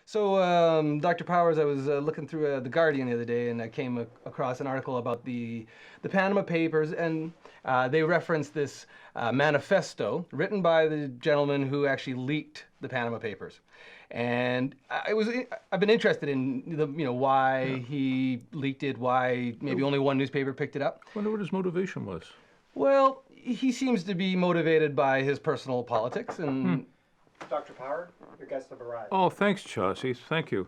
So, Dr. Powers, I was looking through The Guardian the other day, and I came across an article about the Panama Papers, and they referenced this manifesto written by the gentleman who actually leaked the Panama Papers. And I've been interested in why Yeah. he leaked it, why maybe only one newspaper picked it up. Wonder what his motivation was. Well, he seems to be motivated by his personal politics, and Dr. Power, your guests have arrived. Oh, thanks, Chauncey. Thank you.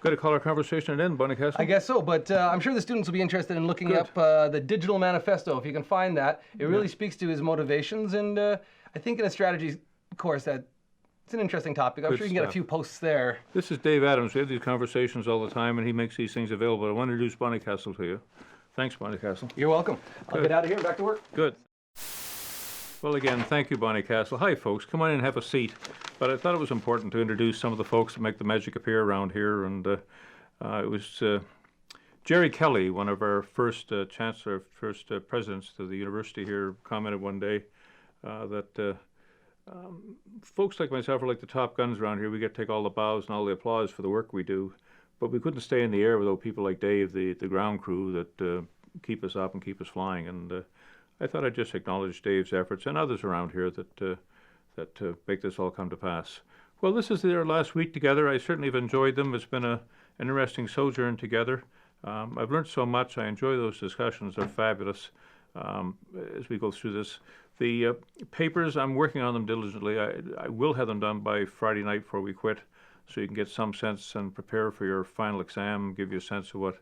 Got to call our conversation an end, Bonnycastle? I guess so, but I'm sure the students will be interested in looking Good. up the Digital Manifesto. If you can find that, it really speaks to his motivations, and I think in a strategy course that it's an interesting topic. I'm Good sure you can get a stuff. few posts there. This is Dave Adams. We have these conversations all the time, and he makes these things available. I want to introduce Bonnycastle to you. Thanks, Bonnycastle. You're welcome. I'll Good. get out of here and back to work. Good. Well, again, thank you, Bonnycastle. Hi, folks. Come on in and have a seat. But I thought it was important to introduce some of the folks that make the magic appear around here. And it was Jerry Kelly, one of our first chancellor, first presidents to the university here, commented one day that folks like myself are like the top guns around here. We get to take all the bows and all the applause for the work we do. But we couldn't stay in the air without people like Dave, the ground crew that keep us up and keep us flying. And I thought I'd just acknowledge Dave's efforts and others around here that make this all come to pass. Well, this is their last week together. I certainly have enjoyed them. It's been an interesting sojourn together. I've learned so much. I enjoy those discussions. They're fabulous as we go through this. The papers, I'm working on them diligently. I will have them done by Friday night before we quit, so you can get some sense and prepare for your final exam, give you a sense of what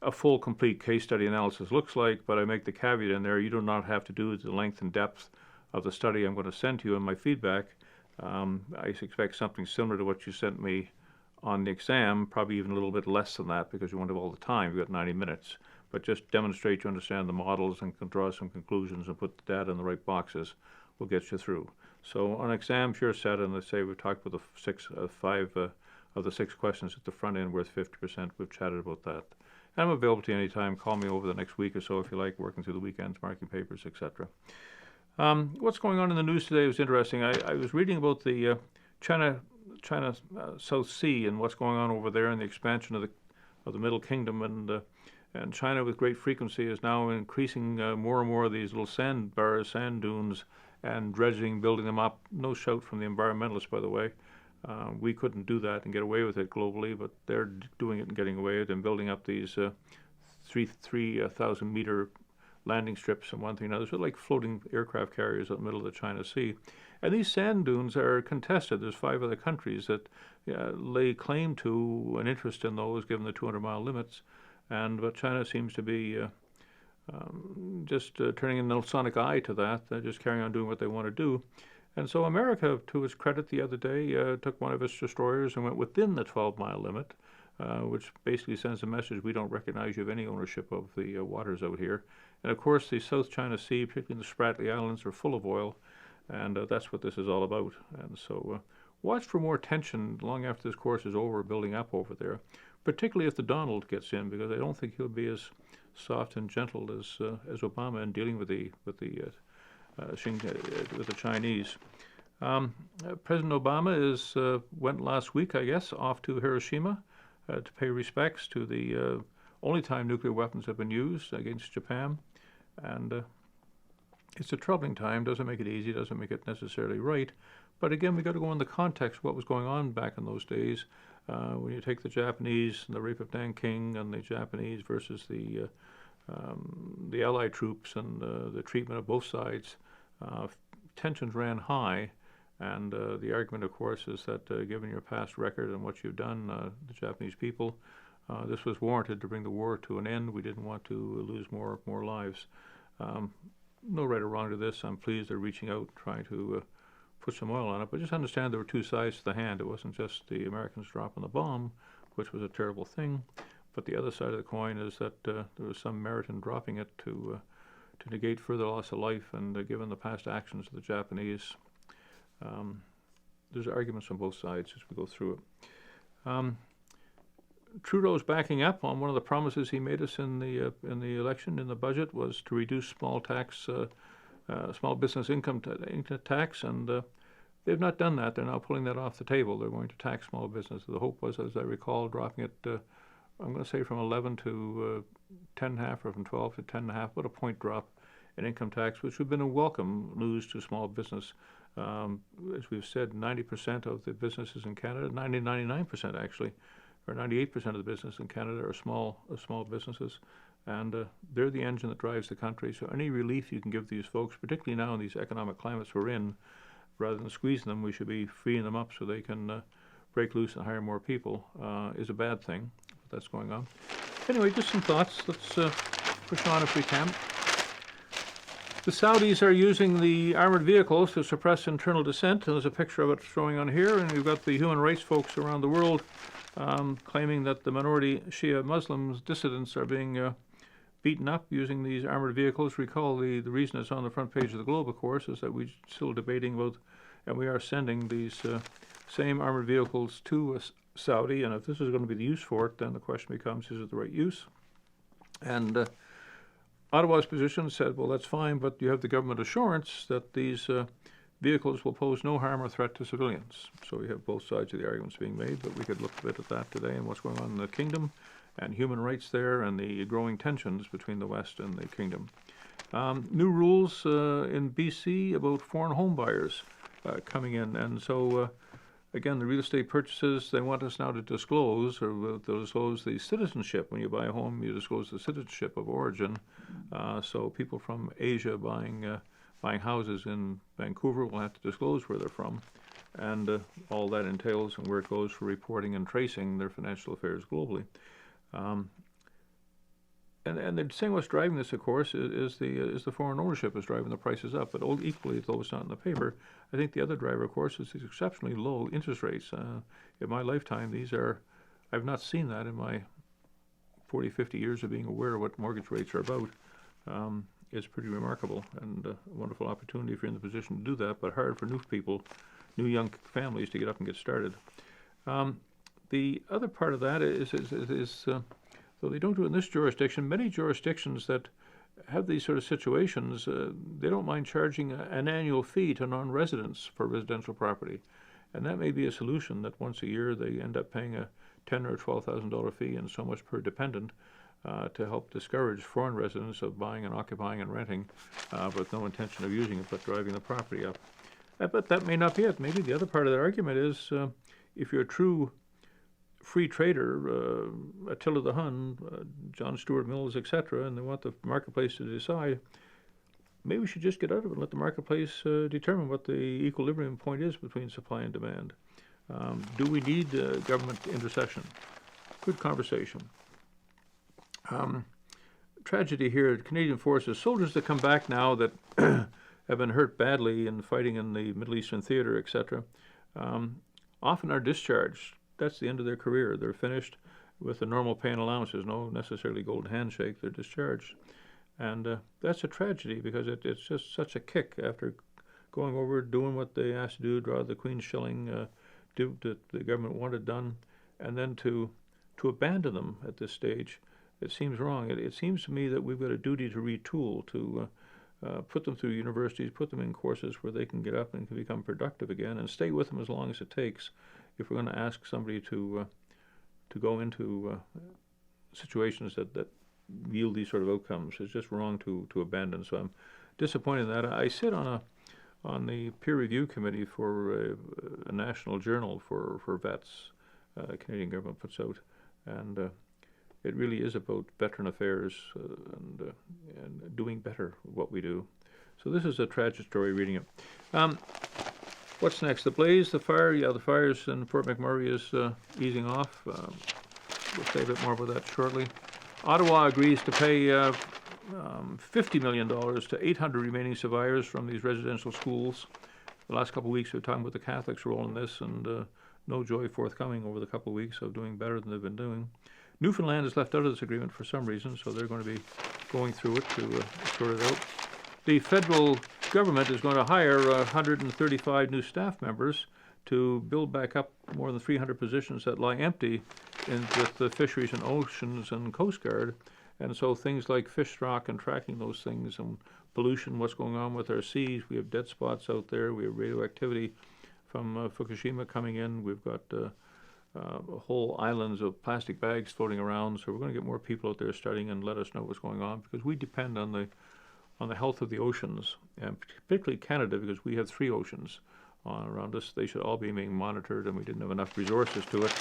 a full, complete case study analysis looks like, but I make the caveat in there, you do not have to do the length and depth of the study I'm going to send to you in my feedback. I expect something similar to what you sent me on the exam, probably even a little bit less than that because you won't have all the time. You've got 90 minutes. But just demonstrate you understand the models and can draw some conclusions and put the data in the right boxes will get you through. So on exams, you're set, and let's say we've talked with five of the 6 questions at the front end worth 50%. We've chatted about that. I'm available to you anytime. Call me over the next week or so if you like, working through the weekends, marking papers, etc. What's going on in the news today was interesting. I was reading about the China South Sea and what's going on over there and the expansion of the Middle Kingdom, and China with great frequency is now increasing more and more of these little sand bars, sand dunes, and dredging, building them up. No shout from the environmentalists, by the way. We couldn't do that and get away with it globally, but they're doing it and getting away with it and building up these 3,000 meter landing strips and one thing and another. So like floating aircraft carriers in the middle of the China Sea. And these sand dunes are contested. There's 5 other countries that lay claim to an interest in those given the 200-mile limits. But China seems to be just turning an sonic eye to that. They're just carrying on doing what they want to do. And so America, to its credit the other day, took one of its destroyers and went within the 12-mile limit, which basically sends a message we don't recognize you have any ownership of the waters out here. And of course, the South China Sea, particularly the Spratly Islands, are full of oil, and that's what this is all about. And so watch for more tension long after this course is over, building up over there, particularly if the Donald gets in, because I don't think he'll be as soft and gentle as Obama in dealing with the Chinese. President Obama went last week, I guess, off to Hiroshima to pay respects to the only time nuclear weapons have been used against Japan. And it's a troubling time. Doesn't make it easy. Doesn't make it necessarily right. But again, we got to go in the context of what was going on back in those days. When you take the Japanese and the rape of Nanking and the Japanese versus the Allied troops and the treatment of both sides, tensions ran high, and the argument, of course, is that given your past record and what you've done, the Japanese people, this was warranted to bring the war to an end. We didn't want to lose more lives. No right or wrong to this. I'm pleased they're reaching out, trying to put some oil on it, but just understand there were 2 sides to the hand. It wasn't just the Americans dropping the bomb, which was a terrible thing, but the other side of the coin is that there was some merit in dropping it to negate further loss of life, and given the past actions of the Japanese, there's arguments on both sides as we go through it. Trudeau's backing up on one of the promises he made us in the election, in the budget, was to reduce small business income tax, and They've not done that. They're now pulling that off the table. They're going to tax small businesses. The hope was, as I recall, dropping it, I'm going to say from 11 to 10.5, or from 12 to 10.5, about a point drop in income tax, which would have been a welcome news to small business. As we've said, 90% of the businesses in Canada, 99% actually, or 98% of the business in Canada are small businesses, and they're the engine that drives the country. So any relief you can give these folks, particularly now in these economic climates we're in, rather than squeezing them, we should be freeing them up so they can break loose and hire more people, is a bad thing. That's going on. Anyway, just some thoughts. Let's push on if we can. The Saudis are using the armored vehicles to suppress internal dissent. There's a picture of it showing on here, and we've got the human rights folks around the world claiming that the minority Shia Muslims dissidents are being beaten up using these armored vehicles. Recall the reason it's on the front page of the Globe, of course, is that we're still debating about, and we are sending these same armored vehicles to Saudi, and if this is going to be the use for it, then the question becomes, is it the right use? And Ottawa's position said, well, that's fine, but you have the government assurance that these vehicles will pose no harm or threat to civilians. So we have both sides of the arguments being made, but we could look a bit at that today and what's going on in the kingdom and human rights there and the growing tensions between the West and the kingdom. New rules in BC about foreign home buyers coming in, and so again, the real estate purchases, they want us now to disclose, or they'll disclose the citizenship. When you buy a home, you disclose the citizenship of origin. So people from Asia buying houses in Vancouver will have to disclose where they're from. And all that entails and where it goes for reporting and tracing their financial affairs globally. And they're saying what's driving this, of course, is the foreign ownership is driving the prices up. But equally, though it's not in the paper, I think the other driver, of course, is these exceptionally low interest rates. In my lifetime, I've not seen that in my 40, 50 years of being aware of what mortgage rates are about. It's pretty remarkable and a wonderful opportunity if you're in the position to do that, but hard for new young families to get up and get started. The other part of that is though they don't do it in this jurisdiction, many jurisdictions that have these sort of situations, they don't mind charging an annual fee to non-residents for residential property. And that may be a solution, that once a year they end up paying a $10,000 or $12,000 fee and so much per dependent to help discourage foreign residents of buying and occupying and renting with no intention of using it but driving the property up. But that may not be it. Maybe the other part of that argument is if you're a true free trader, Attila the Hun, John Stuart Mills, etc., and they want the marketplace to decide, maybe we should just get out of it and let the marketplace determine what the equilibrium point is between supply and demand. Do we need government intercession? Good conversation. Tragedy here, Canadian Forces, soldiers that come back now that have been hurt badly in fighting in the Middle Eastern theater, etc., often are discharged. That's the end of their career. They're finished with the normal pay and allowances, no necessarily golden handshake. They're discharged. And that's a tragedy because it's just such a kick after going over, doing what they asked to do, draw the Queen's shilling, do what the government wanted done, and then to abandon them at this stage, it seems wrong. It seems to me that we've got a duty to retool, to put them through universities, put them in courses where they can get up and can become productive again, and stay with them as long as it takes if we're going to ask somebody to go into situations that yield these sort of outcomes. It's just wrong to abandon. So I'm disappointed in that. I sit on the peer review committee for a national journal for vets. Canadian government puts out, and it really is about veteran affairs and doing better what we do. So this is a tragic story reading it. What's next? The blaze, the fire. Yeah, the fires in Fort McMurray is easing off. We'll say a bit more about that shortly. Ottawa agrees to pay $50 million to 800 remaining survivors from these residential schools. The last couple of weeks we've talked about the Catholics' role in this, and no joy forthcoming over the couple of weeks of doing better than they've been doing. Newfoundland is left out of this agreement for some reason, so they're going to be going through it to sort it out. The federal government is going to hire 135 new staff members to build back up more than 300 positions that lie empty with the Fisheries and Oceans and Coast Guard. And so things like fish stock and tracking those things and pollution, what's going on with our seas, we have dead spots out there, we have radioactivity from Fukushima coming in. We've got whole islands of plastic bags floating around. So we're going to get more people out there studying and let us know what's going on, because we depend on the health of the oceans, and particularly Canada, because we have 3 oceans around us. They should all be being monitored, and we didn't have enough resources to it.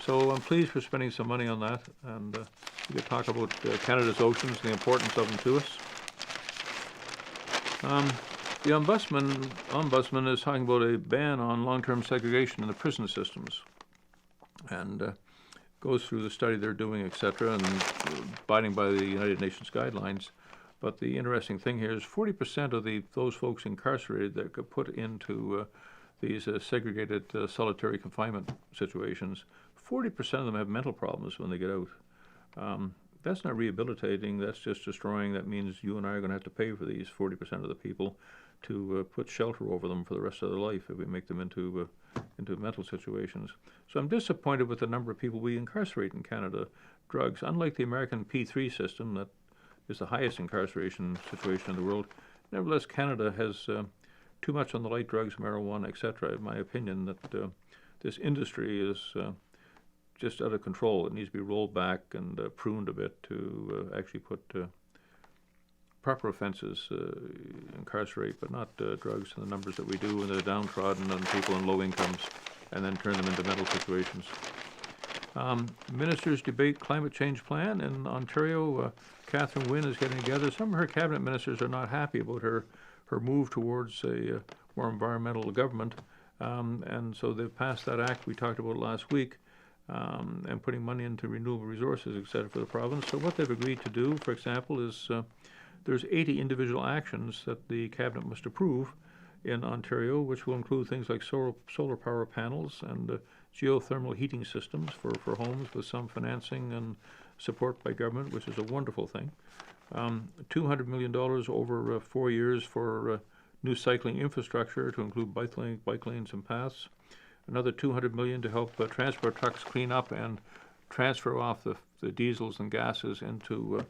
So I'm pleased we're spending some money on that, and we could talk about Canada's oceans and the importance of them to us. The ombudsman is talking about a ban on long-term segregation in the prison systems, and goes through the study they're doing, etc., and abiding by the United Nations guidelines. But the interesting thing here is 40% of those folks incarcerated that got put into these segregated solitary confinement situations, 40% of them have mental problems when they get out. That's not rehabilitating, that's just destroying. That means you and I are going to have to pay for these 40% of the people to put shelter over them for the rest of their life if we make them into mental situations. So I'm disappointed with the number of people we incarcerate in Canada. Drugs, unlike the American P3 system that is the highest incarceration situation in the world, nevertheless Canada has too much on the light drugs, marijuana, etc. In my opinion, that this industry is just out of control. It needs to be rolled back and pruned a bit to actually put proper offenses, incarcerate, but not drugs in the numbers that we do, and the downtrodden and people in low incomes, and then turn them into mental situations. Ministers debate climate change plan in Ontario. Catherine Wynne is getting together. Some of her cabinet ministers are not happy about her move towards a more environmental government, and so they've passed that act we talked about last week, and putting money into renewable resources, etc., for the province. So what they've agreed to do, for example, is there's 80 individual actions that the cabinet must approve in Ontario, which will include things like solar power panels and geothermal heating systems for homes, with some financing and support by government, which is a wonderful thing. $200 million over 4 years for new cycling infrastructure to include bike lanes and paths. Another $200 million to help transport trucks clean up and transfer off the diesels and gases into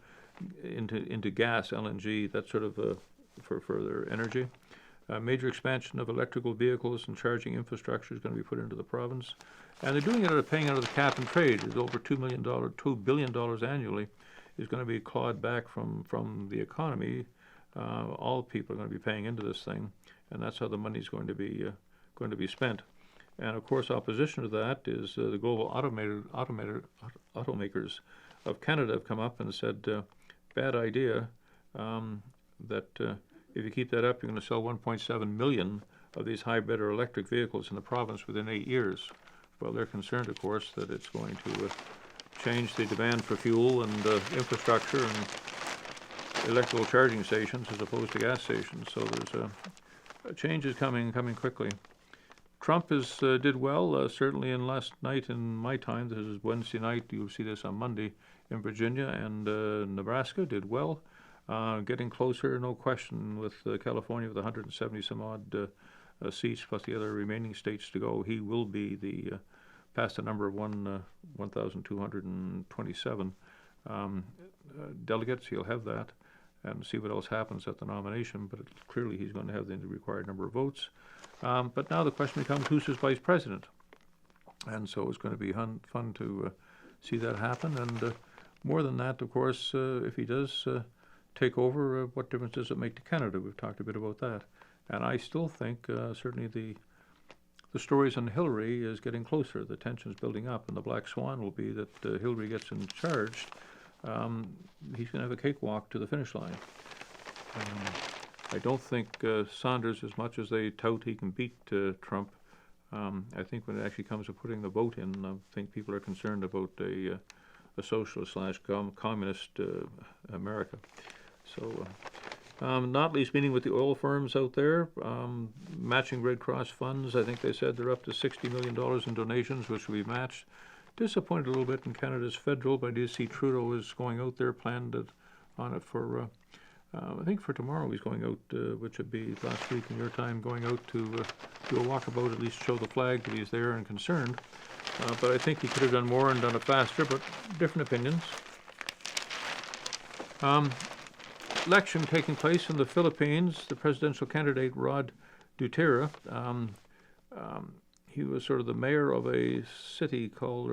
gas, LNG, that sort of for further energy. Major expansion of electrical vehicles and charging infrastructure is going to be put into the province. And they're doing it paying out of the cap and trade. There's over $2 billion annually is going to be clawed back from the economy. All people are going to be paying into this thing, and that's how the money is going to be spent. And of course, opposition to that is the global automakers of Canada have come up and said, bad idea, that if you keep that up, you're going to sell 1.7 million of these hybrid or electric vehicles in the province within 8 years. Well, they're concerned, of course, that it's going to change the demand for fuel and infrastructure and electrical charging stations as opposed to gas stations. So there's a change is coming quickly. Trump did well, certainly in last night in my time. This is Wednesday night. You'll see this on Monday in Virginia, and Nebraska did well. Getting closer, no question, with California with 170 some odd seats plus the other remaining states to go. He will be past the number of 1,227 delegates. He'll have that, and see what else happens at the nomination. But clearly, he's going to have the required number of votes. But now the question becomes, who's his vice president? And so it's going to be fun to see that happen. And more than that, of course, if he does take over, what difference does it make to Canada? We've talked a bit about that. And I still think certainly the stories on Hillary is getting closer. The tension's building up, and the black swan will be that Hillary gets in charge. He's going to have a cakewalk to the finish line. I don't think Sanders, as much as they tout he can beat Trump, I think when it actually comes to putting the vote in, I think people are concerned about a socialist/communist America. So, not least meeting with the oil firms out there, matching Red Cross funds. I think they said they're up to $60 million in donations, which will be matched. Disappointed a little bit in Canada's federal, but I did see Trudeau is going out there, planned on it for, I think for tomorrow he's going out, which would be last week in your time, going out to do a walkabout, at least show the flag that he's there and concerned. But I think he could have done more and done it faster, but different opinions. Election taking place in the Philippines. The presidential candidate, Rod Duterte, he was sort of the mayor of a city called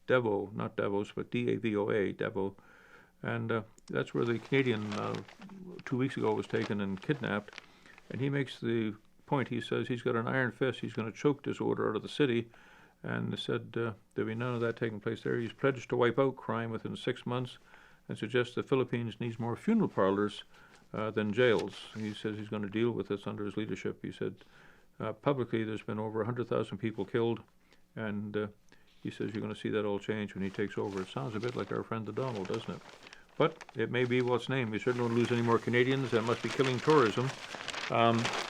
Davao, not Davos, but Davoa, Davao, and that's where the Canadian 2 weeks ago was taken and kidnapped. And he makes the point. He says he's got an iron fist. He's going to choke disorder out of the city, and said there'll be none of that taking place there. He's pledged to wipe out crime within 6 months, and suggests the Philippines needs more funeral parlors than jails. He says he's going to deal with this under his leadership. He said publicly there's been over 100,000 people killed, and he says you're going to see that all change when he takes over. It sounds a bit like our friend the Donald, doesn't it? But it may be what's named. We certainly don't lose any more Canadians. That must be killing tourism.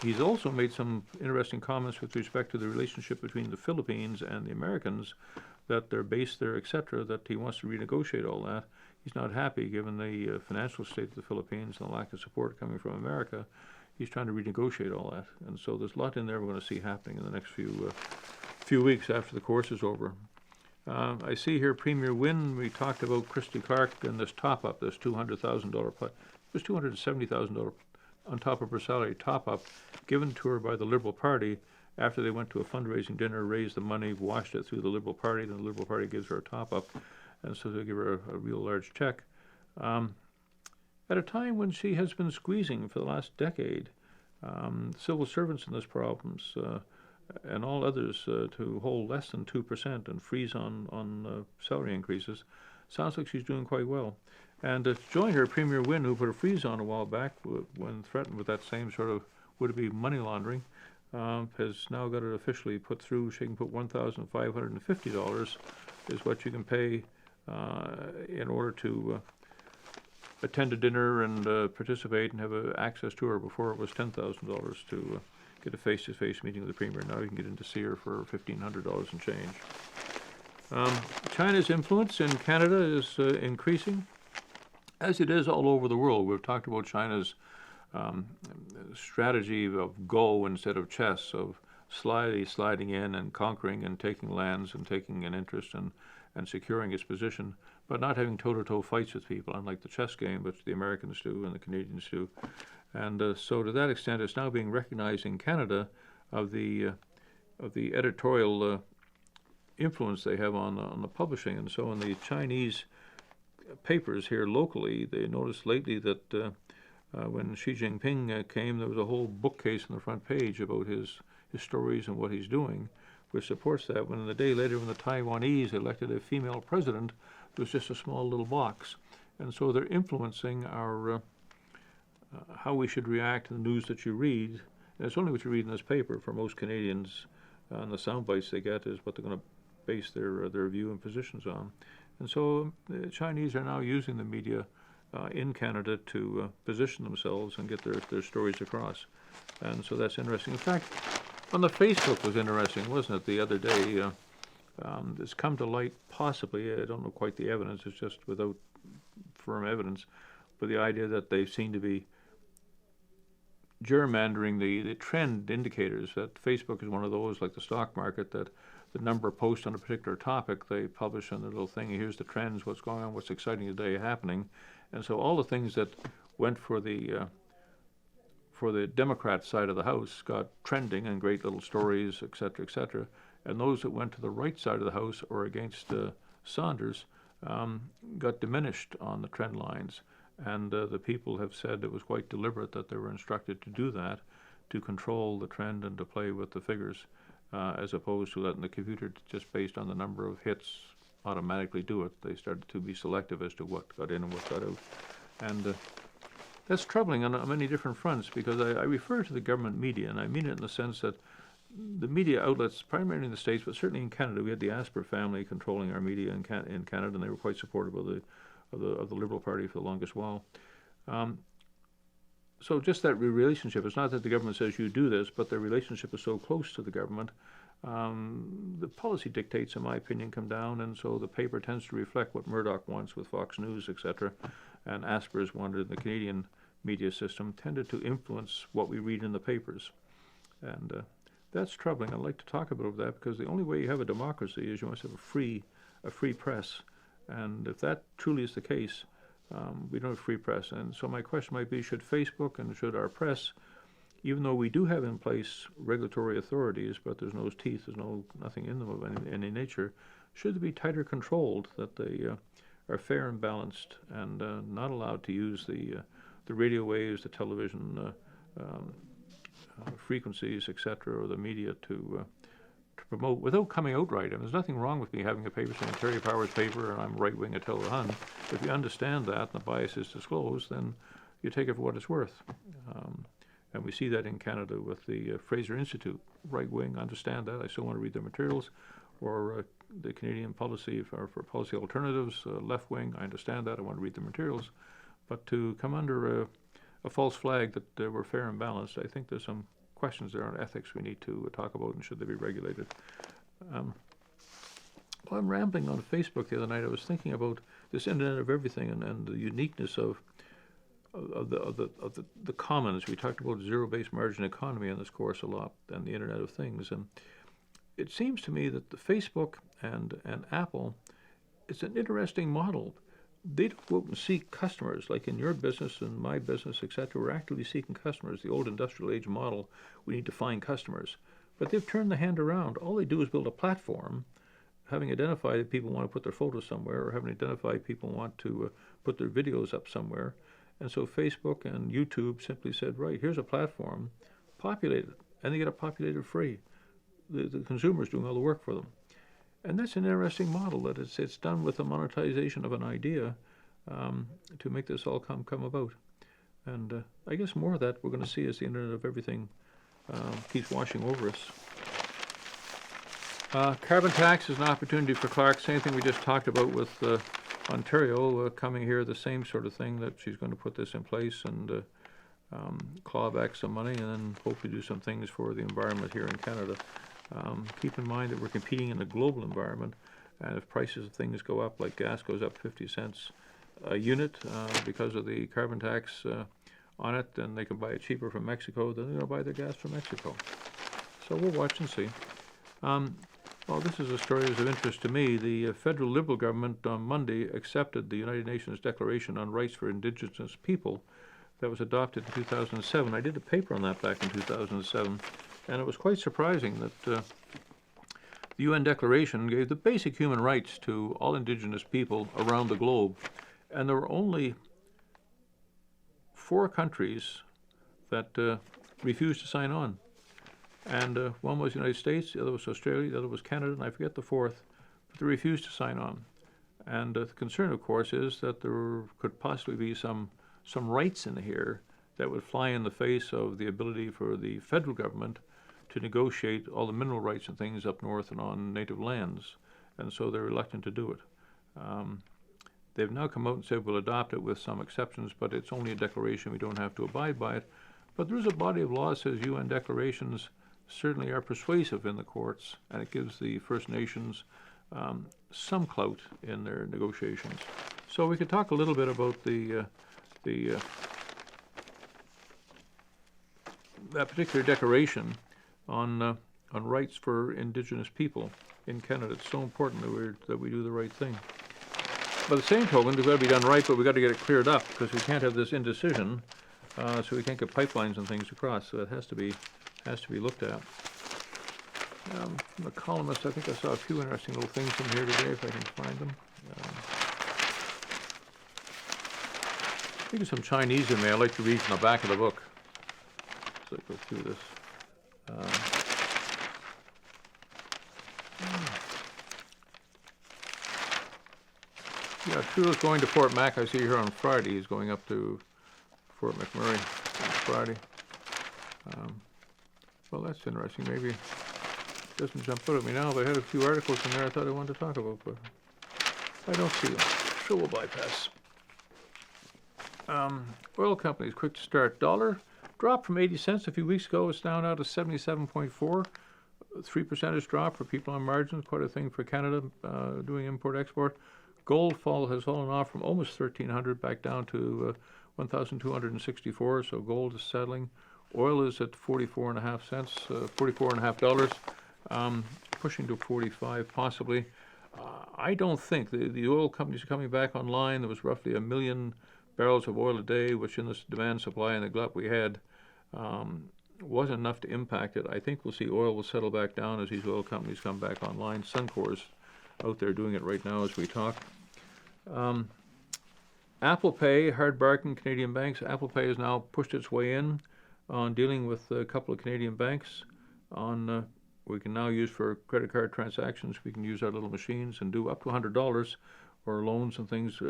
He's also made some interesting comments with respect to the relationship between the Philippines and the Americans, that they're based there, etc., that he wants to renegotiate all that. He's not happy given the financial state of the Philippines and the lack of support coming from America. He's trying to renegotiate all that. And so there's a lot in there we're going to see happening in the next few weeks after the course is over. I see here Premier Wynne. We talked about Christy Clark and this top-up, this $200,000 it was $270,000 on top of her salary top-up given to her by the Liberal Party after they went to a fundraising dinner, raised the money, washed it through the Liberal Party, then the Liberal Party gives her a top-up, and so they give her a real large check. At a time when she has been squeezing for the last decade civil servants in those problems and all others to hold less than 2% and freeze on salary increases, sounds like she's doing quite well. And to join her, Premier Wynne, who put a freeze on a while back when threatened with that same sort of would-be money laundering, has now got it officially put through. She can put $1,550 is what you can pay in order to attend a dinner and participate and have access to her. Before it was $10,000 to get a face-to-face meeting with the Premier. Now you can get in to see her for $1,500 and change. China's influence in Canada is increasing, as it is all over the world. We've talked about China's strategy of go instead of chess, of sliding in and conquering and taking lands and taking an interest and securing its position, but not having toe-to-toe fights with people, unlike the chess game, which the Americans do and the Canadians do. And so to that extent, it's now being recognized in Canada of the editorial influence they have on the publishing. And so in the Chinese papers here locally, they noticed lately that when Xi Jinping came, there was a whole bookcase on the front page about his stories and what he's doing, which supports that. When the day later, when the Taiwanese elected a female president, it was just a small little box. And so they're influencing our how we should react to the news that you read. And it's only what you read in this paper. For most Canadians, and the sound bites they get is what they're going to base their view and positions on. And so the Chinese are now using the media in Canada to position themselves and get their stories across. And so that's interesting. In fact, on the Facebook was interesting, wasn't it, the other day? It's come to light, possibly, I don't know quite the evidence, it's just without firm evidence, but the idea that they seem to be gerrymandering the trend indicators, that Facebook is one of those, like the stock market, that the number of posts on a particular topic, they publish on their little thing, here's the trends, what's going on, what's exciting today happening. And so all the things that went for the Democrat side of the House got trending and great little stories, et cetera, and those that went to the right side of the House or against Saunders got diminished on the trend lines. And the people have said it was quite deliberate that they were instructed to do that, to control the trend and to play with the figures, as opposed to letting the computer, just based on the number of hits, automatically do it. They started to be selective as to what got in and what got out. And that's troubling on many different fronts, because I refer to the government media, and I mean it in the sense that the media outlets, primarily in the States, but certainly in Canada, we had the Asper family controlling our media in Canada, and they were quite supportive of the Liberal Party for the longest while. So just that relationship, it's not that the government says you do this, but the relationship is so close to the government. The policy dictates, in my opinion, come down, and so the paper tends to reflect what Murdoch wants with Fox News, etc., and Asper's wanted in the Canadian media system tended to influence what we read in the papers. And that's troubling. I'd like to talk about that, because the only way you have a democracy is you must have a free press. And if that truly is the case, we don't have free press. And so my question might be, should Facebook and should our press even though we do have in place regulatory authorities, but there's no teeth, there's nothing in them of any nature, should be tighter controlled, that they are fair and balanced, and not allowed to use the radio waves, the television frequencies, etc., or the media to promote without coming out right. And there's nothing wrong with me having a paper saying Terry Powers paper and I'm right wing until the Hun. If you understand that and the bias is disclosed, then you take it for what it's worth. And we see that in Canada with the Fraser Institute. Right wing, understand that. I still want to read their materials. Or the Canadian policy for policy alternatives, left wing, I understand that. I want to read the materials. But to come under a false flag that we're fair and balanced, I think there's some questions there on ethics we need to talk about, and should they be regulated. While I'm rambling on Facebook the other night, I was thinking about this Internet of Everything and the uniqueness of the commons. We talked about zero-based margin economy in this course a lot, and the Internet of Things. And it seems to me that the Facebook and Apple, it's an interesting model. They don't go out and seek customers like in your business and my business, etc. We're actively seeking customers. The old industrial age model, we need to find customers. But they've turned the hand around. All they do is build a platform, having identified that people want to put their photos somewhere, or having identified people want to put their videos up somewhere. And so Facebook and YouTube simply said, right, here's a platform, populate it, and they get it populated free. The consumer's doing all the work for them. And that's an interesting model, that it's done with the monetization of an idea to make this all come about. And I guess more of that we're going to see as the Internet of Everything keeps washing over us. Carbon tax is an opportunity for Clark. Same thing we just talked about with Ontario coming here, the same sort of thing, that she's going to put this in place and claw back some money and then hopefully do some things for the environment here in Canada. Keep in mind that we're competing in a global environment, and if prices of things go up, like gas goes up 50 cents a unit because of the carbon tax on it, then they can buy it cheaper from Mexico, then they're going to buy their gas from Mexico. So we'll watch and see. Well, this is a story that's of interest to me. The federal Liberal government on Monday accepted the United Nations Declaration on Rights for Indigenous People that was adopted in 2007. I did a paper on that back in 2007. And it was quite surprising that the UN Declaration gave the basic human rights to all Indigenous people around the globe. And there were only 4 countries that refused to sign on. And one was the United States, the other was Australia, the other was Canada, and I forget the fourth, but they refused to sign on. And the concern, of course, is that there could possibly be some rights in here that would fly in the face of the ability for the federal government to negotiate all the mineral rights and things up north and on native lands, and so they're reluctant to do it. They've now come out and said we'll adopt it with some exceptions, but it's only a declaration, we don't have to abide by it. But there is a body of law that says UN declarations certainly are persuasive in the courts, and it gives the First Nations some clout in their negotiations. So we could talk a little bit about that particular declaration on rights for Indigenous people in Canada. It's so important that we do the right thing. By the same token, we've got to be done right, but we've got to get it cleared up, because we can't have this indecision, so we can't get pipelines and things across. So it has to be looked at. From The Columnist, I think I saw a few interesting little things from here today, if I can find them. I think of some Chinese in there. I like to read from the back of the book. So I go through this. Yeah, Trudeau's going to Fort Mac. I see here on Friday. He's going up to Fort McMurray on Friday. Well, that's interesting. Maybe it doesn't jump out at me now, but I had a few articles in there I thought I wanted to talk about, but I don't see them. So we'll bypass. Oil companies, quick to start. Dollar dropped from 80 cents a few weeks ago. It's down now to 77.4. 3% drop for people on margins, quite a thing for Canada doing import-export. Gold has fallen off from almost 1,300 back down to 1,264, so gold is settling. Oil is at 44 cents, $44.50, pushing to 45 possibly. I don't think the oil companies are coming back online. There was roughly 1 million barrels of oil a day, which in this demand supply and the glut we had, wasn't enough to impact it. I think we'll see oil will settle back down as these oil companies come back online. Suncor's out there doing it right now as we talk. Apple Pay, hard barking Canadian banks. Apple Pay has now pushed its way in on dealing with a couple of Canadian banks. We can now use for credit card transactions. We can use our little machines and do up to $100 or loans and things,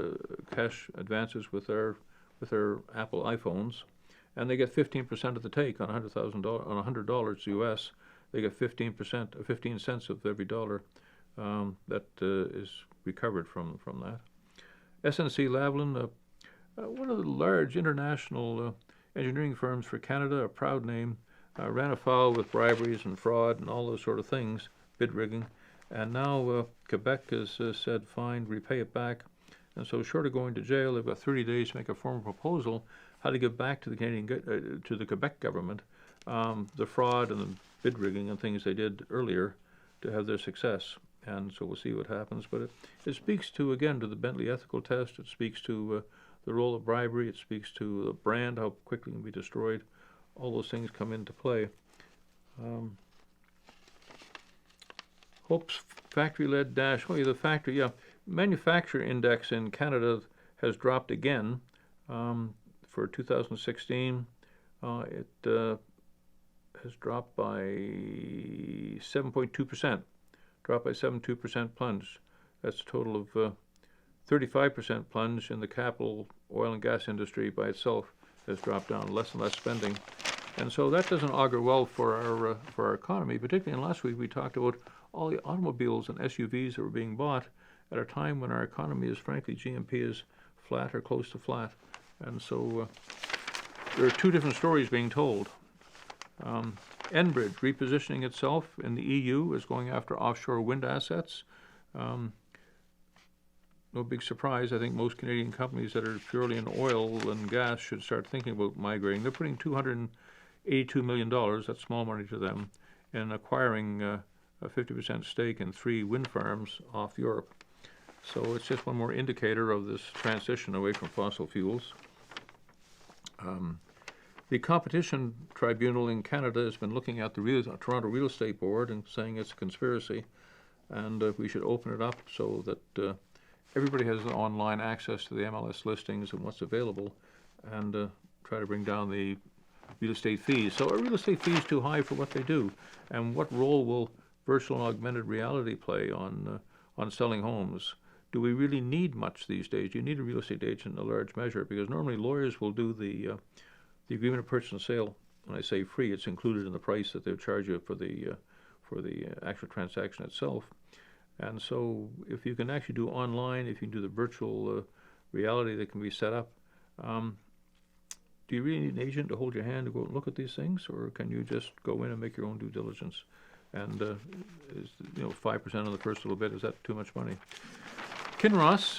cash advances with their Apple iPhones, and they get 15% of the take on $100,000 on $100 US. They get 15%, 15 cents of every dollar that is recovered from that. SNC Lavalin, one of the large international engineering firms for Canada, a proud name, ran afoul with briberies and fraud and all those sort of things, bid rigging, and now Quebec has said, fine, repay it back. And so, short of going to jail, they've got 30 days to make a formal proposal how to give back to the to the Quebec government the fraud and the bid rigging and things they did earlier to have their success. And so we'll see what happens. But it speaks to, again, to the Bentley ethical test. It speaks to the role of bribery. It speaks to the brand, how quickly it can be destroyed. All those things come into play. Hope's factory-led dash. Oh, yeah, the factory, yeah. Manufacturer index in Canada has dropped again for 2016. It has dropped by 7.2%. Dropped by 7.2% plunge. That's a total of 35% plunge in the capital oil and gas industry by itself has dropped down, less and less spending. And so that doesn't augur well for our economy, particularly. And last week we talked about all the automobiles and SUVs that were being bought at a time when our economy is, frankly, GNP is flat or close to flat. And so there are two different stories being told. Enbridge repositioning itself in the EU is going after offshore wind assets. No big surprise. I think most Canadian companies that are purely in oil and gas should start thinking about migrating. They're putting $282 million, that's small money to them, in acquiring a 50% stake in 3 wind farms off Europe. So it's just one more indicator of this transition away from fossil fuels. The Competition Tribunal in Canada has been looking at the Toronto Real Estate Board and saying it's a conspiracy, and we should open it up so that everybody has online access to the MLS listings and what's available, and try to bring down the real estate fees. So are real estate fees too high for what they do? And what role will virtual and augmented reality play on selling homes? Do we really need much these days? You need a real estate agent in a large measure, because normally lawyers will do the agreement of purchase and sale. When I say free, it's included in the price that they'll charge you for the actual transaction itself. And so if you can actually do online, if you can do the virtual reality that can be set up, do you really need an agent to hold your hand to go and look at these things, or can you just go in and make your own due diligence? And is 5% on the first little bit, is that too much money? Kinross,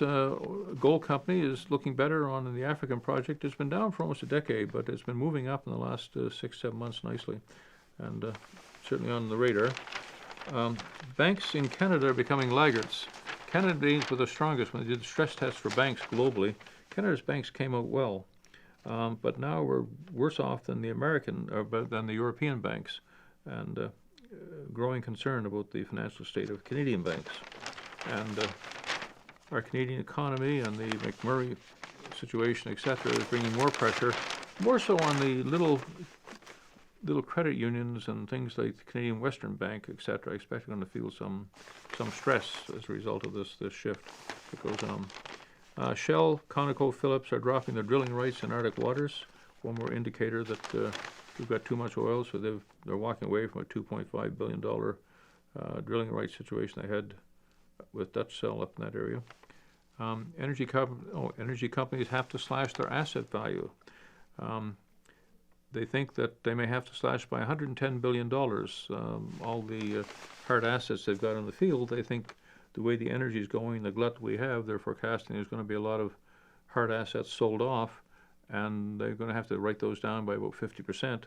gold company, is looking better on the African project. It's been down for almost a decade, but it's been moving up in the last 6-7 months nicely, and certainly on the radar. Banks in Canada are becoming laggards. Canadians were the strongest when they did the stress tests for banks globally. Canada's banks came out well, but now we're worse off than the than the European banks, and growing concern about the financial state of Canadian banks. And our Canadian economy and the McMurray situation, etc., is bringing more pressure, more so on the little credit unions and things like the Canadian Western Bank, etc. I expect they're going to feel some stress as a result of this shift that goes on. Shell, ConocoPhillips are dropping their drilling rights in Arctic waters. One more indicator that we've got too much oil, so they're walking away from a $2.5 billion drilling rights situation they had with Dutch Shell up in that area. Energy companies have to slash their asset value. They think that they may have to slash by $110 billion all the hard assets they've got in the field. They think the way the energy is going, the glut we have, they're forecasting there's going to be a lot of hard assets sold off, and they're going to have to write those down by about 50%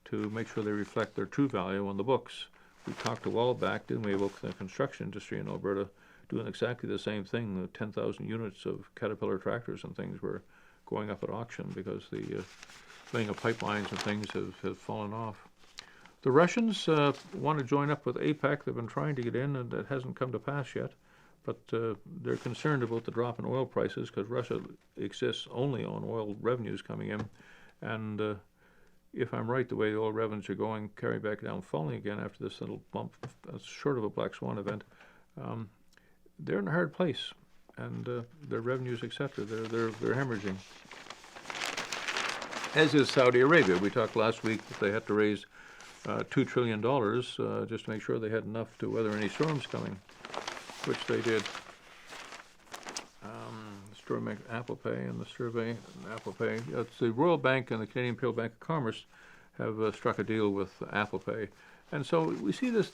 to make sure they reflect their true value on the books. We talked a while back, didn't we, about the construction industry in Alberta doing exactly the same thing. The 10,000 units of Caterpillar tractors and things were going up at auction because the laying of pipelines and things have fallen off. The Russians want to join up with APEC. They've been trying to get in, and that hasn't come to pass yet. But they're concerned about the drop in oil prices because Russia exists only on oil revenues coming in. And if I'm right, the way the oil revenues are going, carrying back down, falling again after this little bump, short of a black swan event, they're in a hard place. And their revenues, etc., they're hemorrhaging. As is Saudi Arabia. We talked last week that they had to raise $2 trillion just to make sure they had enough to weather any storms coming, which they did. Sterling Apple Pay and the survey Apple Pay. It's the Royal Bank and the Canadian Imperial Bank of Commerce have struck a deal with Apple Pay, and so we see this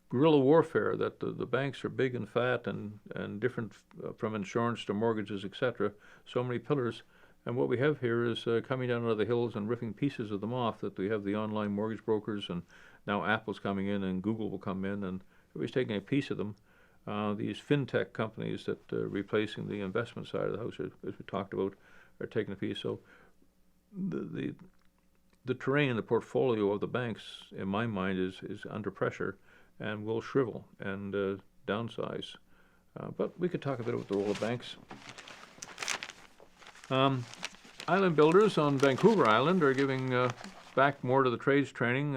guerrilla warfare that the banks are big and fat and different from insurance to mortgages, etc. So many pillars. And what we have here is coming down out of the hills and ripping pieces of them off, that we have the online mortgage brokers, and now Apple's coming in and Google will come in, and everybody's taking a piece of them. These fintech companies that are replacing the investment side of the house, as we talked about, are taking a piece. So the terrain, the portfolio of the banks, in my mind, is under pressure and will shrivel and downsize. But we could talk a bit about the role of banks. Island builders on Vancouver Island are giving back more to the trades training,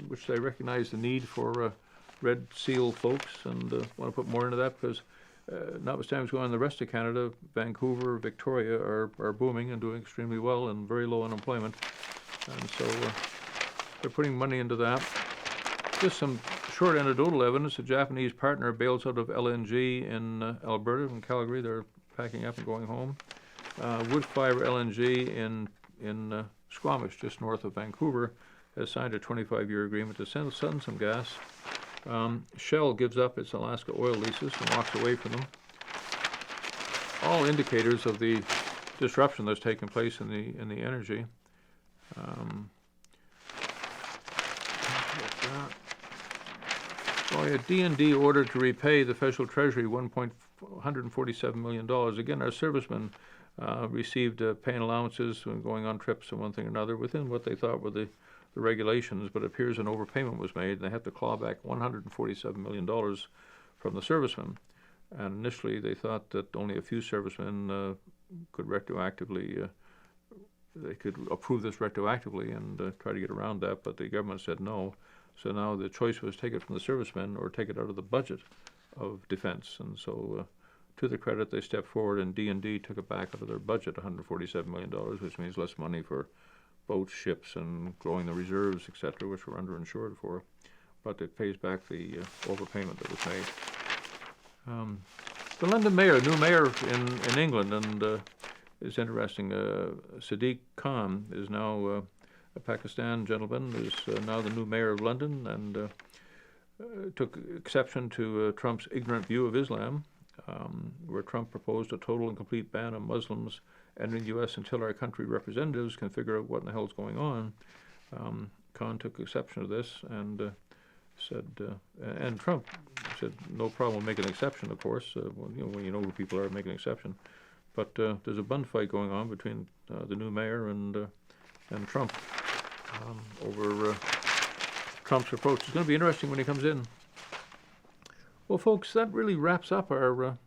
which they recognize the need for Red Seal folks, and want to put more into that because notwithstanding what's going on in the rest of Canada, Vancouver, Victoria are booming and doing extremely well and very low unemployment. And so they're putting money into that. Just some short anecdotal evidence. A Japanese partner bails out of LNG in Alberta and Calgary. They're packing up and going home. Woodfibre LNG in Squamish, just north of Vancouver, has signed a 25-year agreement to send some gas. Shell gives up its Alaska oil leases and walks away from them. All indicators of the disruption that's taken place in the energy. D&D ordered to repay the Federal Treasury $147 million. Again, our servicemen received paying allowances when going on trips and one thing or another within what they thought were the regulations, but it appears an overpayment was made, and they had to claw back $147 million from the servicemen. And initially they thought that only a few servicemen could retroactively, they could approve this retroactively and try to get around that, but the government said no. So now the choice was take it from the servicemen or take it out of the budget of defense. And so to their credit, they stepped forward, and D&D took it back out of their budget, $147 million, which means less money for boats, ships, and growing the reserves, etc., which were underinsured for. But it pays back the overpayment that was made. The London mayor, new mayor in England, and it's interesting. Sadiq Khan is now a Pakistan gentleman, is now the new mayor of London, and took exception to Trump's ignorant view of Islam, where Trump proposed a total and complete ban on Muslims entering the U.S. until our country representatives can figure out what in the hell is going on. Khan took exception to this and said, and Trump said, no problem, make an exception, of course. When you know who people are, make an exception. But there's a bun fight going on between the new mayor and Trump over Trump's approach. It's going to be interesting when he comes in. Well, folks, that really wraps up our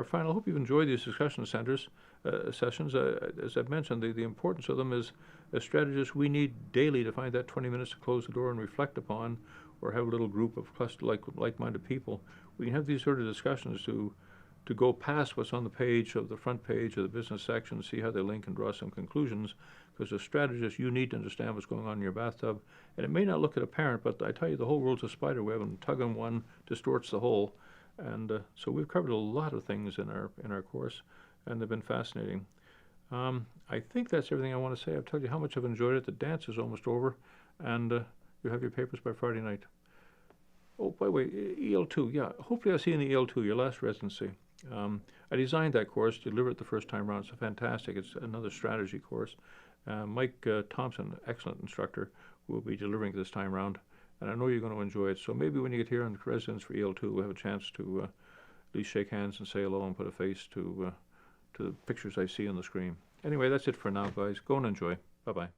final. I hope you've enjoyed these discussion sessions. As I've mentioned, the importance of them is, as strategists, we need daily to find that 20 minutes to close the door and reflect upon, or have a little group of like-minded people. We can have these sort of discussions to go past what's on the page of the front page of the business section, see how they link and draw some conclusions. Because as strategists, you need to understand what's going on in your bathtub. And it may not look apparent, but I tell you, the whole world's a spider web, and tugging one distorts the whole. And so we've covered a lot of things in our course, and they've been fascinating. I think that's everything I want to say. I've told you how much I've enjoyed it. The dance is almost over, and you have your papers by Friday night. Oh, by the way, EL2, yeah. Hopefully I'll see you in the EL2, your last residency. I designed that course, delivered it the first time around. It's fantastic. It's another strategy course. Mike Thompson, excellent instructor, will be delivering this time around, and I know you're going to enjoy it. So maybe when you get here on residence for EL2, we'll have a chance to least shake hands and say hello and put a face to the pictures I see on the screen. Anyway, that's it for now, guys. Go and enjoy. Bye-bye.